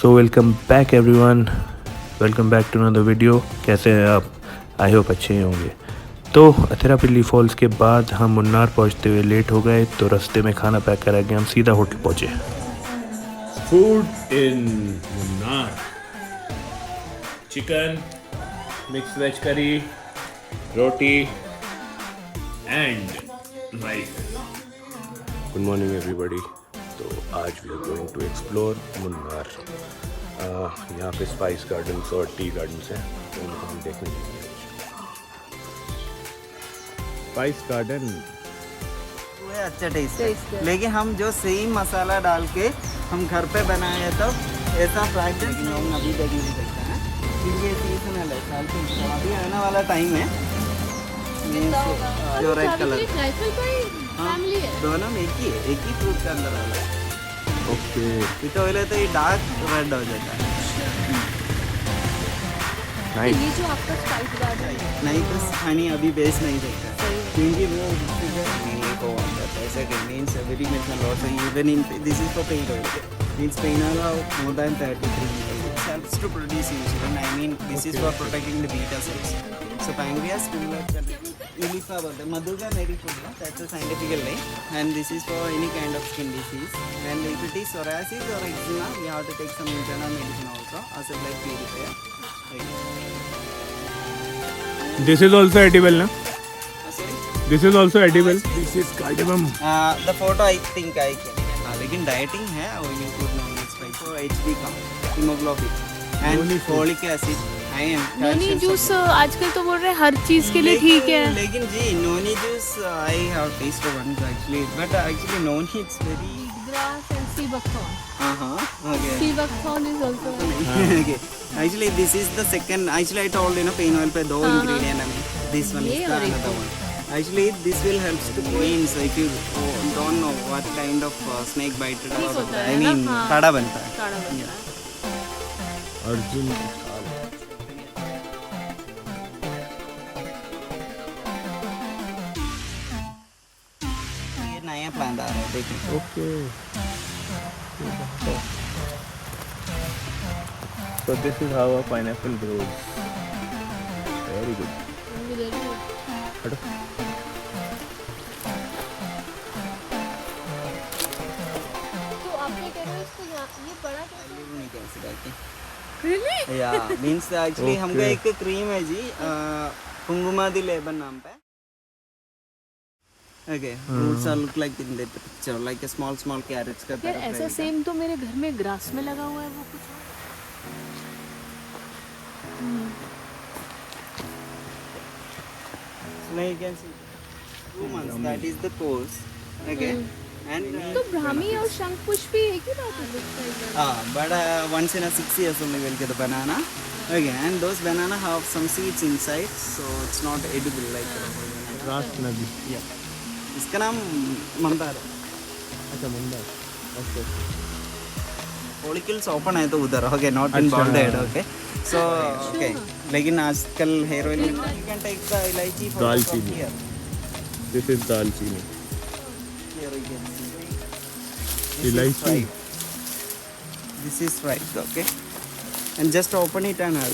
So welcome back everyone, welcome back to another video. कैसे हैं आप? आई होप अच्छे ही होंगे। तो अथिरापल्ली फॉल्स के बाद हम मुन्नार पहुंचते हुए लेट हो गए, तो रास्ते में खाना पैक करा के हम सीधा होटल पहुंचे। Food in Munnar, chicken, mix veg curry, roti and rice. Good morning everybody. तो आज we are going to explore Munnar. यहाँ पे स्पाइस गार्डन्स और टी गार्डन्स हैं, तो उनको हम देखने जाएंगे। स्पाइस गार्डन अच्छा टेस्ट है, लेकिन हम जो सेम मसाला डाल के हम घर पे बनाए हैं तो ऐसा फ्रैग्रेंस हम अभी तक नहीं सकते हैं, क्योंकि ये सीजनल है। साल के अभी आने वाला टाइम है। जो रेड कलर दोनों में एक ही फ्रूट के अंदर आ रहा है। ओके, ये तो तो ये डार्क रेड हो जाता है। नाइस। ये जो आपका स्पाइस गार्डन है, नहीं तो हनी अभी बेच नहीं सकता, क्योंकि वो ऐसा मीन्स वेरी मेंशन लॉस है। Even in this is for pain oil, means pain oil have more than 33 it helps to produce insulin. I mean this is for protecting the beta cells. So pancreas stimulates Ulifa bolte Madhuga very food, that's a scientific name, and this is for any kind of skin disease. And if it is psoriasis or eczema, you have to take some internal medicine also as a blood purifier. This is also edible ना? Sorry? This is also edible. This is cardamom. The photo I think I can. लेकिन dieting है और you could know it's like for HB count, hemoglobin and folic acid, iron, noni juice आजकल तो बोल रहे हैं हर चीज के लिए ठीक है। लेकिन जी noni juice I have tasted once actually, but actually noni it's very grass and sea buckthorn. okay. Sea buckthorn is also Okay. Actually this is the second. Actually I told pain oil पे दो ingredient है, this one is the another one. Actually this will help to clean. So if you don't know what kind of snake bite it ठीक होता है I ना, mean हाँ। काढ़ा बनता है। काढ़ा बनता है। अर्जुन ये नया प्लांट आ रहा है, देखिए। Okay, so this is how a pineapple grows. Very good. हटो। तो आप क्या कह रहे हो इसको ये बड़ा कैसे? नहीं कह सकते। Really? या मीन्स एक्चुअली Okay. हमको एक क्रीम है जी, कुंगुमादी लेबन नाम पे। Okay, roots are look like in the picture, like a small carrots का यार तरह ऐसा रहेगा। सेम तो मेरे घर में ग्रास में लगा हुआ है, वो कुछ So now you can see 2 months, that is the course. Okay. And तो ब्राह्मी और शंख पुष्प भी एक ही बात है। but once in a 6 years only we'll get the banana. Okay, and those banana have some seeds inside, so it's not edible like रास नदी। yeah. इसका नाम मंदार है। अच्छा, मंदार। ओके। फॉलिकल्स ओपन है तो उधर, okay, not in bald head, okay. So okay, लेकिन आजकल hair oil you can take the elaichi for dalchini. Here this is dalchini. You can see elaichi. This is fried, okay, and just open it and have.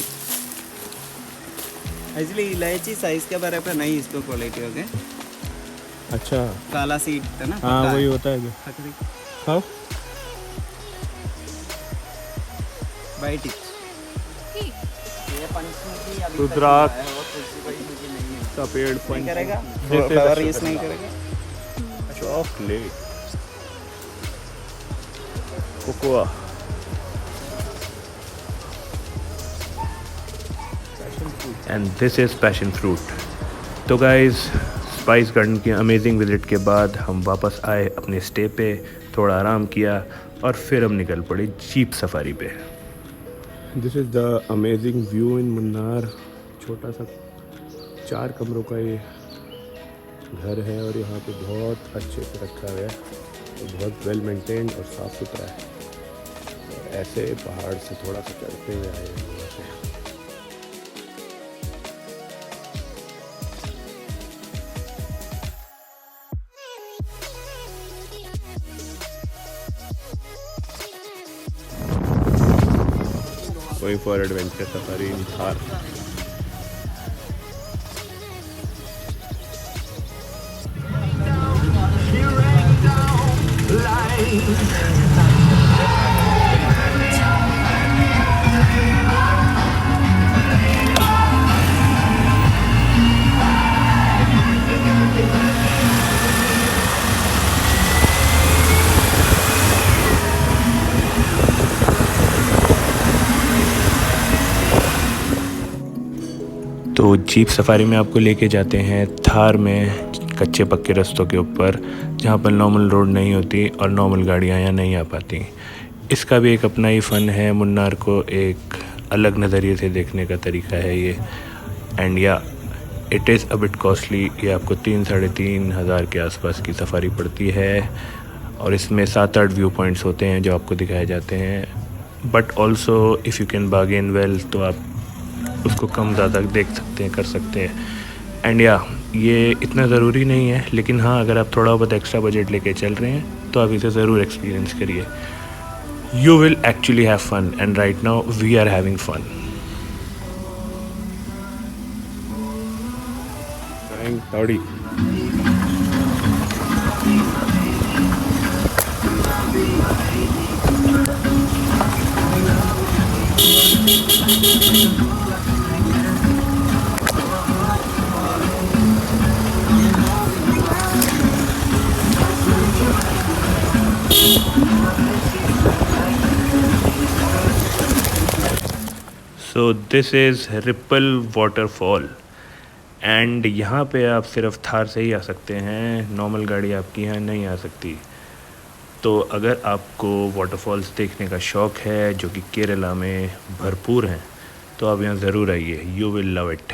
Actually elaichi size के बारे में नहीं, इसको quality, okay. अच्छा, काला seed है ना, हाँ वही होता है जो खाओ। Bite it. ये पंचमुखी अभी रुद्राक्ष तक है और तुलसी नहीं है। का पेड़ नहीं करेगा, This is flower a use नहीं करेगा। Chocolate, cocoa, and this is passion fruit. तो गाइस, स्पाइस गार्डन की अमेजिंग विजिट के बाद हम वापस आए अपने स्टे पे, थोड़ा आराम किया और फिर हम निकल पड़े जीप सफारी पे। This is the amazing view इन मुन्नार। छोटा सा 4 कमरों का ये घर है और यहाँ पे बहुत अच्छे से रखा हुआ है, तो बहुत वेल मेंटेन्ड और साफ़ सुथरा है। ऐसे पहाड़ से थोड़ा सा चढ़ते हुए आए हैं यहाँ पे। Going for adventure safari in Thar. तो जीप सफारी में आपको लेके जाते हैं थार में कच्चे पक्के रास्तों के ऊपर, जहाँ पर नॉर्मल रोड नहीं होती और नॉर्मल गाड़ियाँ यहाँ नहीं आ पाती। इसका भी एक अपना ही फ़न है, मुन्नार को एक अलग नज़रिए से देखने का तरीका है ये। एंड या it is a bit costly. ये आपको 3-3,500 के आसपास की सफारी पड़ती है और इसमें 7-8 व्यू पॉइंट्स होते हैं जो आपको दिखाए जाते हैं। But also if you can bargain well तो आप उसको कम ज़्यादा देख सकते हैं, कर सकते हैं। एंड या ये इतना ज़रूरी नहीं है, लेकिन हाँ अगर आप थोड़ा बहुत एक्स्ट्रा बजट लेके चल रहे हैं तो आप इसे ज़रूर एक्सपीरियंस करिए। You will actually have fun and right now we are having fun. Howdy. So this is Ripple Waterfall and यहाँ पे आप सिर्फ थार से ही आ सकते हैं, नॉर्मल गाड़ी आपकी यहाँ नहीं आ सकती। तो अगर आपको वाटरफॉल्स देखने का शौक़ है जो कि केरला में भरपूर हैं तो आप यहाँ ज़रूर आइए, you will love it.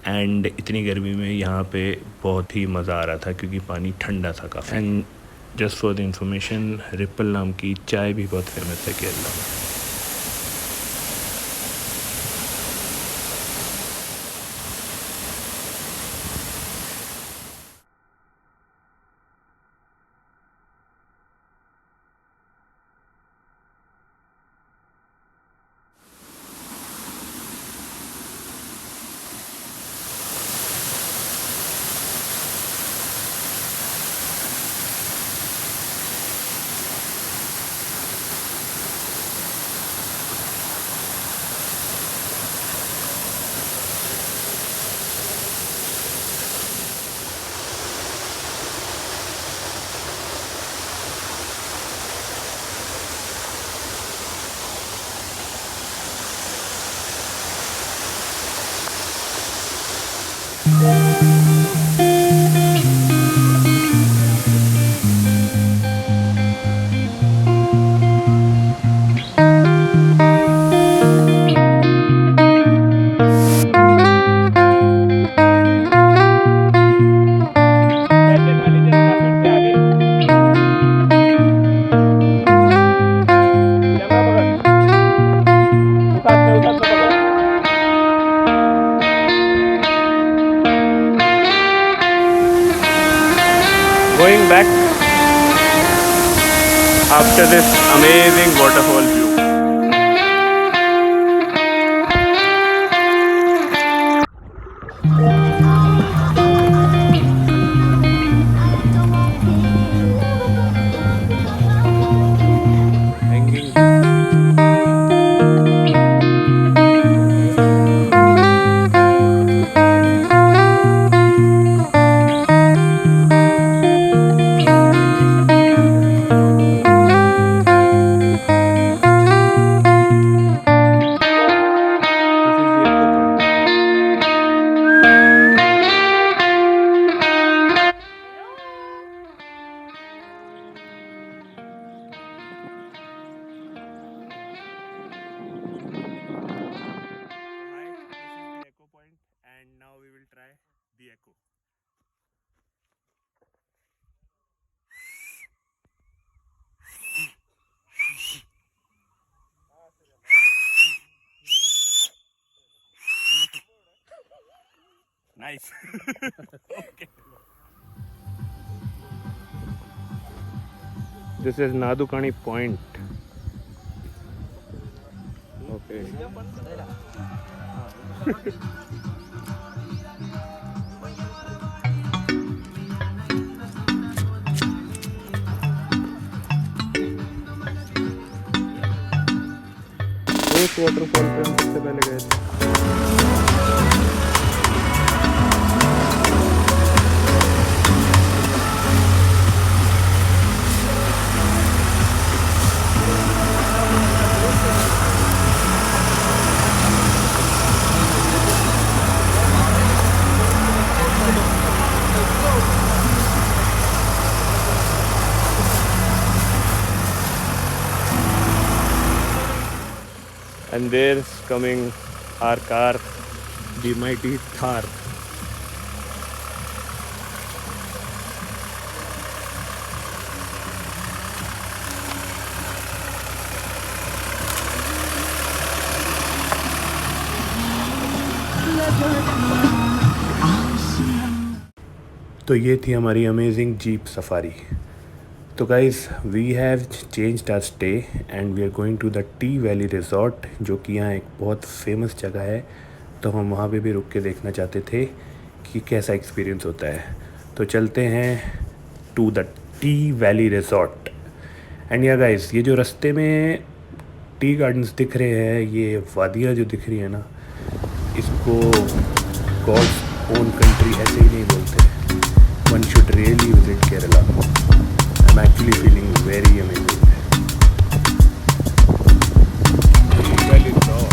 And इतनी गर्मी में यहाँ पे बहुत ही मज़ा आ रहा था क्योंकि पानी ठंडा था काफ़ी। And just for the information, ripple नाम की चाय भी बहुत फेमस है केरला में। Going back after this amazing waterfall view. And now we will try the echo. Nice. Okay. This is Nadukani Point. Okay उस वाटरफॉल पे हम सबसे पहले गए थे। And there's coming our car, the mighty Thar. तो ये थी हमारी अमेजिंग जीप सफारी। तो guys we have changed our stay and we are going to the Tea Valley resort, जो कि यहाँ एक बहुत फेमस जगह है। तो हम वहाँ पे भी रुक के देखना चाहते थे कि कैसा एक्सपीरियंस होता है। तो चलते हैं to the Tea Valley resort. And yeah guys ये जो रास्ते में टी गार्डन्स दिख रहे हैं, ये वादियाँ जो दिख रही है ना, इसको गॉड्स ओन कंट्री ऐसे ही नहीं बोलते। One should really visit Kerala. I'm actually feeling very amazing. Well, it's all.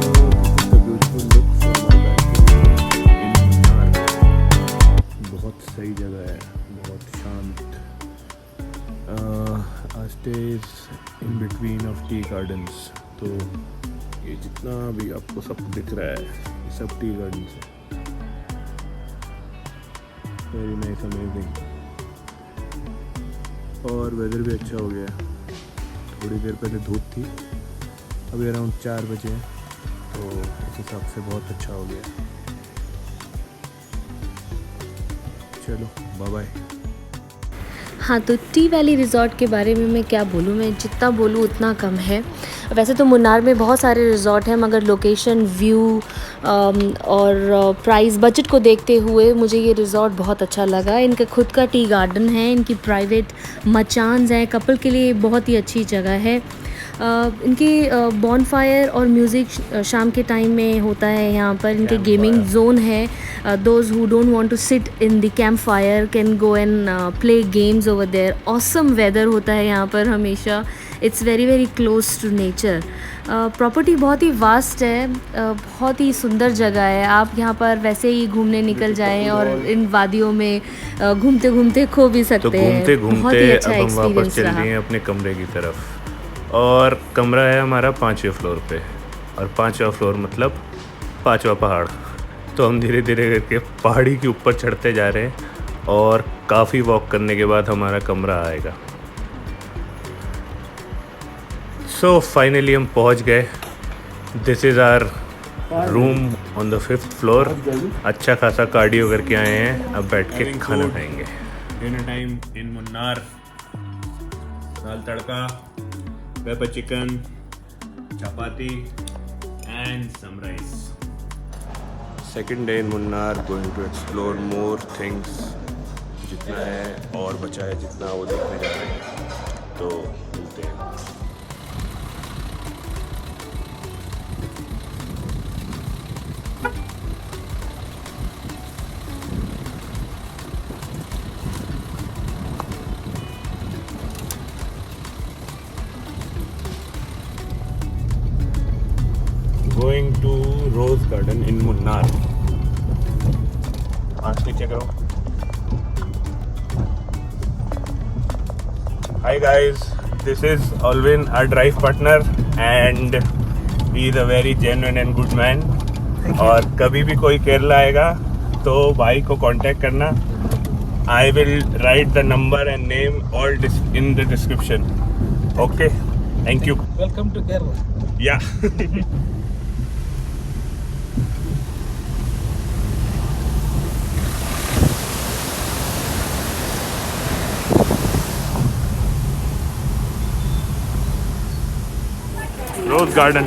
So, the beautiful look from my balcony in Munnar. बहुत सही जगह है, बहुत शांत. Our stay is in between of tea gardens. तो ये जितना भी आपको सब दिख रहा है, ये सब टी गार्डन है। Very nice, amazing. और वेदर भी अच्छा हो गया। थोड़ी देर पहले धूप थी, अभी अराउंड 4 बजे हैं, तो इस हिसाब से बहुत अच्छा हो गया। चलो बाय बाय। हाँ, तो टी वैली रिज़ॉर्ट के बारे में मैं क्या बोलूँ, मैं जितना बोलूँ उतना कम है। वैसे तो मुन्नार में बहुत सारे रिज़ॉर्ट हैं, मगर लोकेशन, व्यू और प्राइस बजट को देखते हुए मुझे ये रिज़ॉर्ट बहुत अच्छा लगा। इनका खुद का टी गार्डन है, इनकी प्राइवेट मचान्स हैं, कपल के लिए बहुत ही अच्छी जगह है। इनकी बॉनफायर और म्यूज़िक शाम के टाइम में होता है यहाँ पर। इनके गेमिंग जोन है। Those who don't want to sit in the campfire can go and play games over there. Awesome weather होता है यहाँ पर हमेशा। It's very very close to nature. Property बहुत ही वास्ट है, बहुत ही सुंदर जगह है। आप यहाँ पर वैसे ही घूमने निकल जाएं और इन वादियों में घूमते घूमते खो भी सकते हैं। घूमते बहुत ही घूमते अच्छा अब हम वापस एक्सपीरियंस चल रहा। रहे हैं अपने कमरे की तरफ। और कमरा है हमारा 5वें फ्लोर पे, और 5वां फ्लोर मतलब 5वां पहाड़। तो हम धीरे धीरे करके पहाड़ी के ऊपर चढ़ते जा रहे हैं और काफ़ी वॉक करने के बाद हमारा कमरा आएगा। सो फाइनली हम पहुंच गए। This is our room on the 5th floor. अच्छा खासा कार्डियो करके आए हैं, अब बैठ के खाना खाएंगे। Dinner time in Munnar. Dal tadka, pepper chicken, chapati and some rice. Second day in Munnar, going to explore more things. जितना है और बचा है, जितना वो देखने जा रहे हैं, तो मिलते हैं। Going to Rose Garden in Munnar. आँख नीचे करो। Hi guys, this is Alvin, our drive partner, and he is a very genuine and good man. और कभी भी कोई केरला आएगा तो भाई को कांटेक्ट करना। I will write the number and name all in the description. Okay, thank you. Welcome to Kerala. Yeah. Rose garden.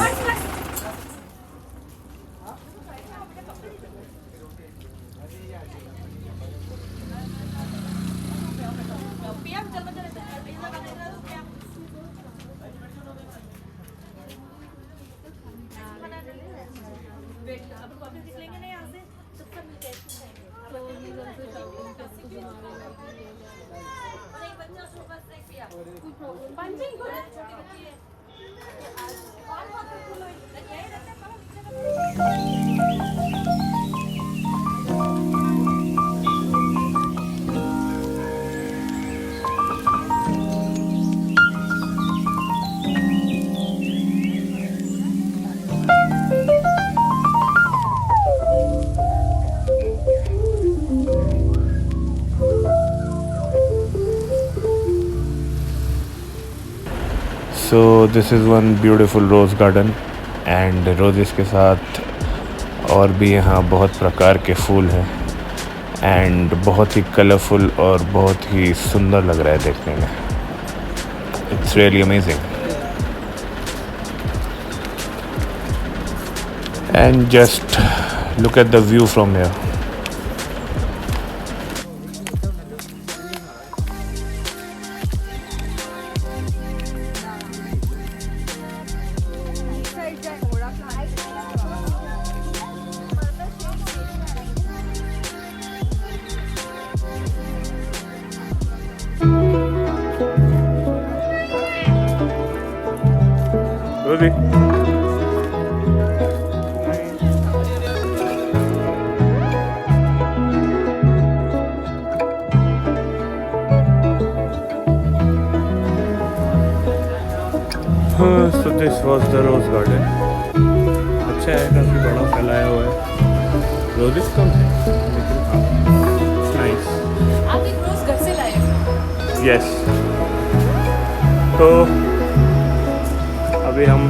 So this is one beautiful rose garden and roses के साथ और भी यहाँ बहुत प्रकार के फूल हैं एंड बहुत ही कलरफुल और बहुत ही सुंदर लग रहा है देखने में। It's really amazing and just look at the view from here. Rosie. So this was the rose garden. अच्छा है, काफ़ी बड़ा फैलाया हुआ है। रोजेस कम है लेकिन हाँ नाइस। आप एक रोज घर से लाए? यस। तो अभी हम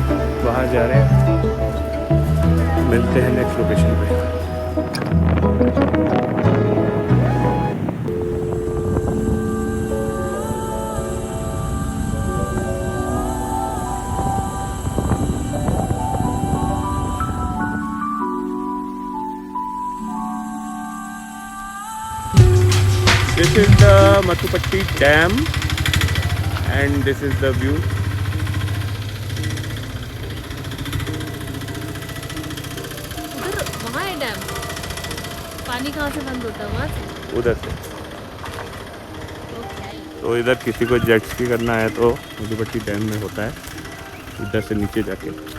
वहाँ जा रहे हैं, मिलते हैं नेक्स्ट लोकेशन पे। This is the Mathupatti Dam and this is the view. वहाँ है डैम, पानी कहाँ से बंद होता है? वहाँ से? उधर से। तो इधर किसी को जेट स्की करना है तो मधुपट्टी डैम में होता है, इधर से नीचे जाके।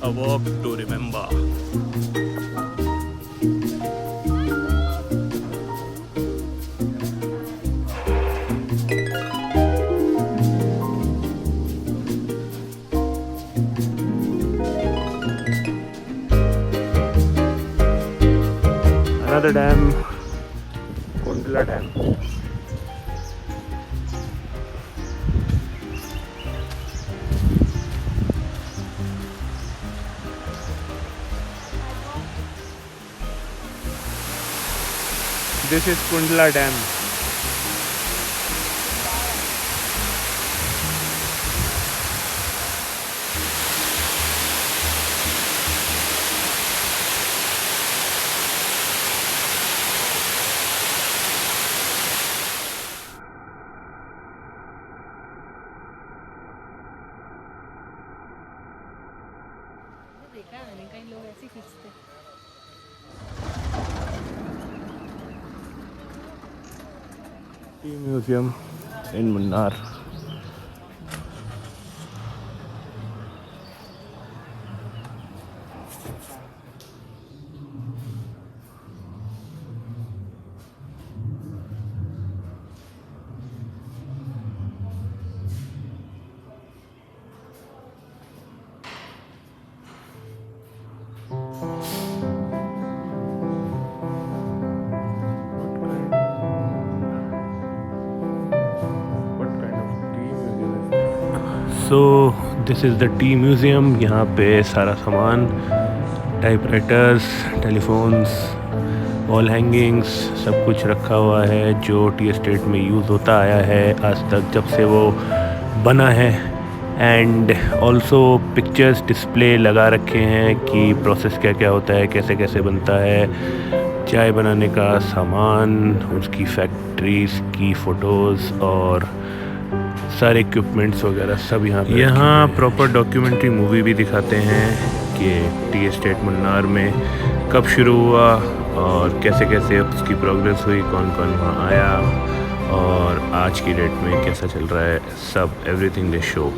A walk to remember. Another dam, Kundla Dam. This is Kundla Dam. खींचते। Tea museum in Munnar. So this is the T museum. यहाँ पे सारा सामान, टाइपराइटर्स, टेलीफोन्स, वॉल हैंगिंग्स, सब कुछ रखा हुआ है जो टी एस्टेट में यूज़ होता आया है आज तक जब से वो बना है। एंड ऑल्सो पिक्चर्स डिस्प्ले लगा रखे हैं कि प्रोसेस क्या क्या होता है, कैसे कैसे बनता है, चाय बनाने का सामान, उसकी फैक्ट्रीज की फ़ोटोज़ और सारे इक्विपमेंट्स वगैरह सब यहाँ प्रॉपर डॉक्यूमेंट्री मूवी भी दिखाते हैं कि टी एस्टेट मुन्नार में कब शुरू हुआ और कैसे कैसे उसकी प्रोग्रेस हुई, कौन कौन वहाँ आया और आज की डेट में कैसा चल रहा है, सब एवरीथिंग दे शो।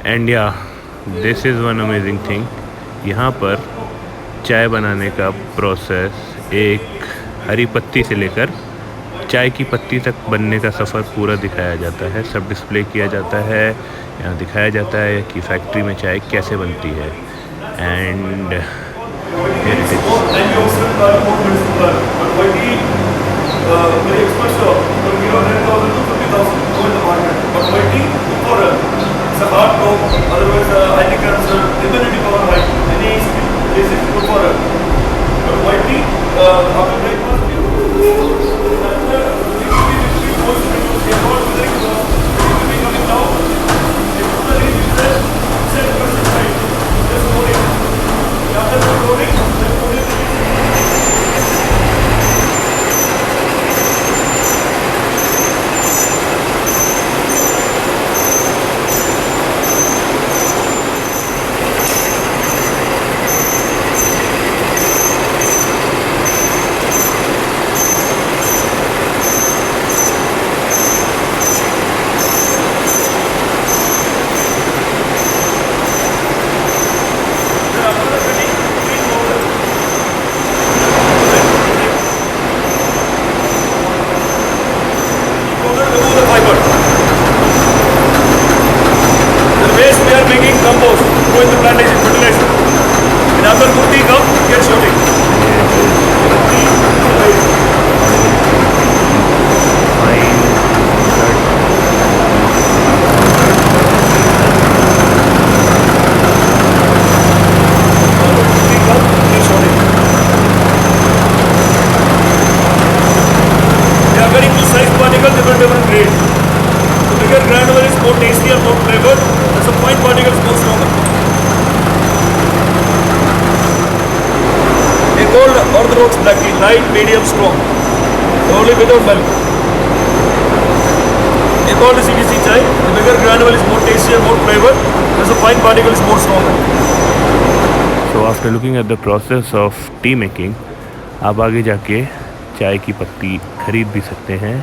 एंड या this is one amazing thing, यहाँ पर चाय बनाने का प्रोसेस एक हरी पत्ती से लेकर चाय की पत्ती तक बनने का सफ़र पूरा दिखाया जाता है, सब डिस्प्ले किया जाता है। यहाँ दिखाया जाता है कि फैक्ट्री में चाय कैसे बनती है। And Orthodox black tea, light, medium, strong. Only without milk. They call this EDC chai. The bigger granule is more tastier, more flavored. As a fine particle is more stronger. So after looking at the process of tea making, आप आगे जाके चाय की पत्ती खरीद भी सकते हैं,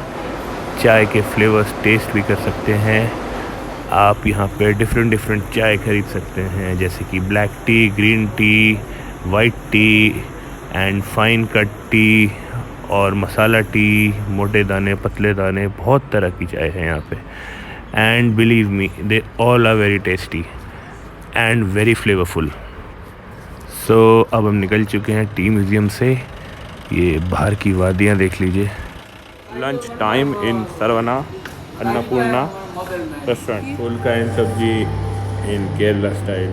चाय के फ्लेवर्स टेस्ट भी कर सकते हैं। आप यहाँ पे डिफरेंट चाय खरीद सकते हैं जैसे कि black T, green tea, white T and fine cut T और मसाला टी, मोटे दाने, पतले दाने, बहुत तरह की चाय है यहाँ पे। And believe me, they all are very tasty and very flavourful. So अब हम निकल चुके हैं टी म्यूज़ियम से। ये बाहर की वादियाँ देख लीजिए। Lunch time in Saravana Annapoorna restaurant, phulka and sabzi in Kerala style.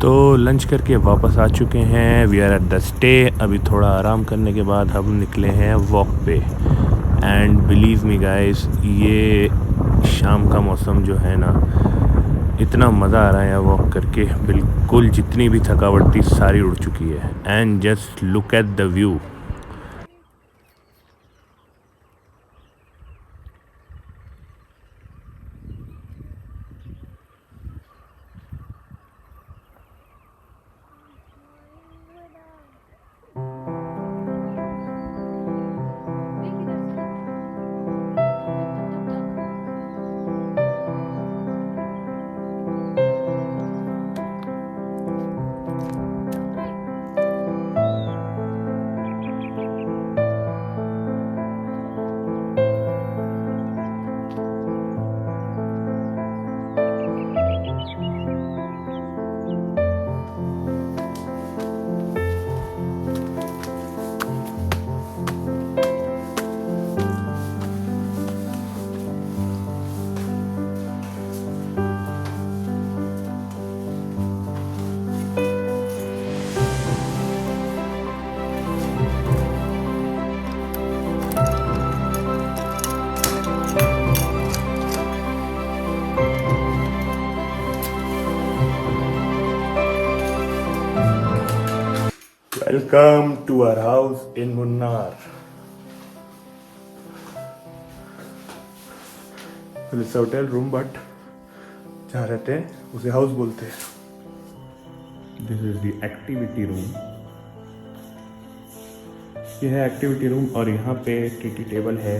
तो लंच करके वापस आ चुके हैं। We are at the stay. अभी थोड़ा आराम करने के बाद हम निकले हैं वॉक पे। एंड बिलीव मी गाइस, ये शाम का मौसम जो है ना, इतना मज़ा आ रहा है यहाँ वॉक करके। बिल्कुल जितनी भी थकावट थी सारी उड़ चुकी है। And just look at the view. Welcome to our house in Munnar. Well, it's a hotel room, but जहाँ रहते हैं उसे हाउस बोलते हैं. This is the activity room. ये है एक्टिविटी रूम और यहाँ पे टीटी टेबल है,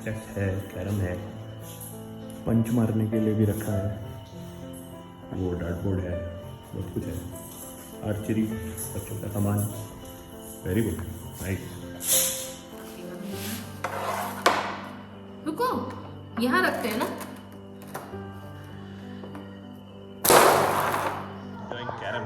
चेस है, कैरम है, पंच मारने के लिए भी रखा है, वो डार्ट बोर्ड है, बहुत कुछ है, आर्चरी, बच्चों का सामान. Very good, nice. रुको, यहाँ रखते हैं ना. Carrom.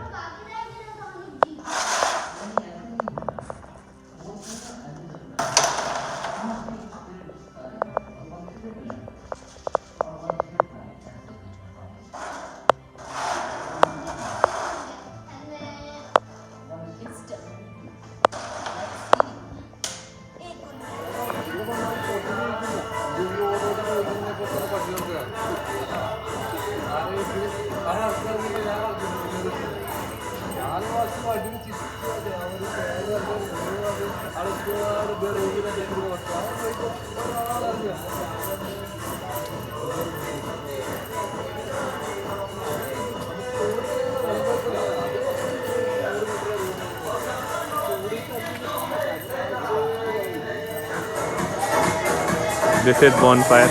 This is bonfire.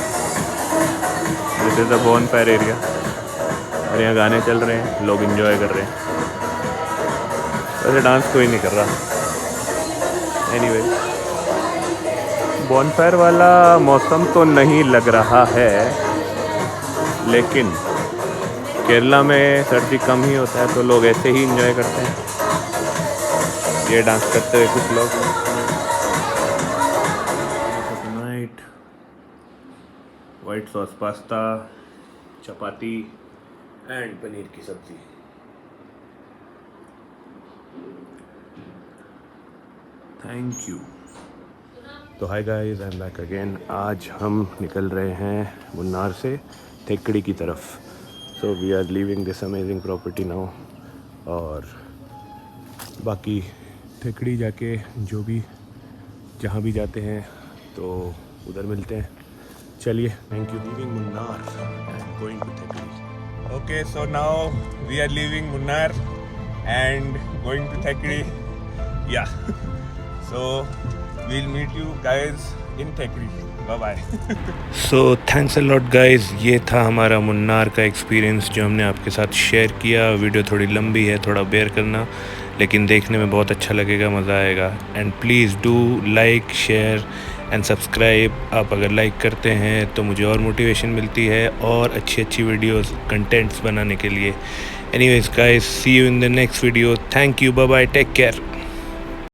This is the bonfire area. और यहाँ गाने चल रहे हैं, लोग एंजॉय कर रहे हैं. वैसे डांस कोई नहीं कर रहा. एनीवे, bonfire वाला मौसम तो नहीं लग रहा है, लेकिन केरला में सर्दी कम ही होता है तो लोग ऐसे ही एंजॉय करते हैं. ये डांस करते हुए कुछ लोग. White sauce pasta, chapati and paneer की सब्जी. Thank you. तो hi guys, I am back again. आज हम निकल रहे हैं मुन्नार से थेकड़ी की तरफ. So we are leaving this amazing property now. और बाकी थेकड़ी जाके जो भी जहाँ भी जाते हैं तो उधर मिलते हैं. चलिए, thank you. Leaving Munnar and going to Thekkady. Okay, so now we are leaving Munnar and going to Thekkady. Yeah, so we'll meet you guys in Thekkady. Bye bye. So thanks a lot guys. ये था हमारा मुन्नार का एक्सपीरियंस जो हमने आपके साथ शेयर किया. Video थोड़ी लंबी है, थोड़ा बेयर करना, लेकिन देखने में बहुत अच्छा लगेगा, मज़ा आएगा. And please do like, share and subscribe. आप अगर लाइक करते हैं तो मुझे और मोटिवेशन मिलती है और अच्छी अच्छी वीडियोस, कंटेंट्स बनाने के लिए. Anyways guys, see you in the next video. Thank you. Bye bye. Take care.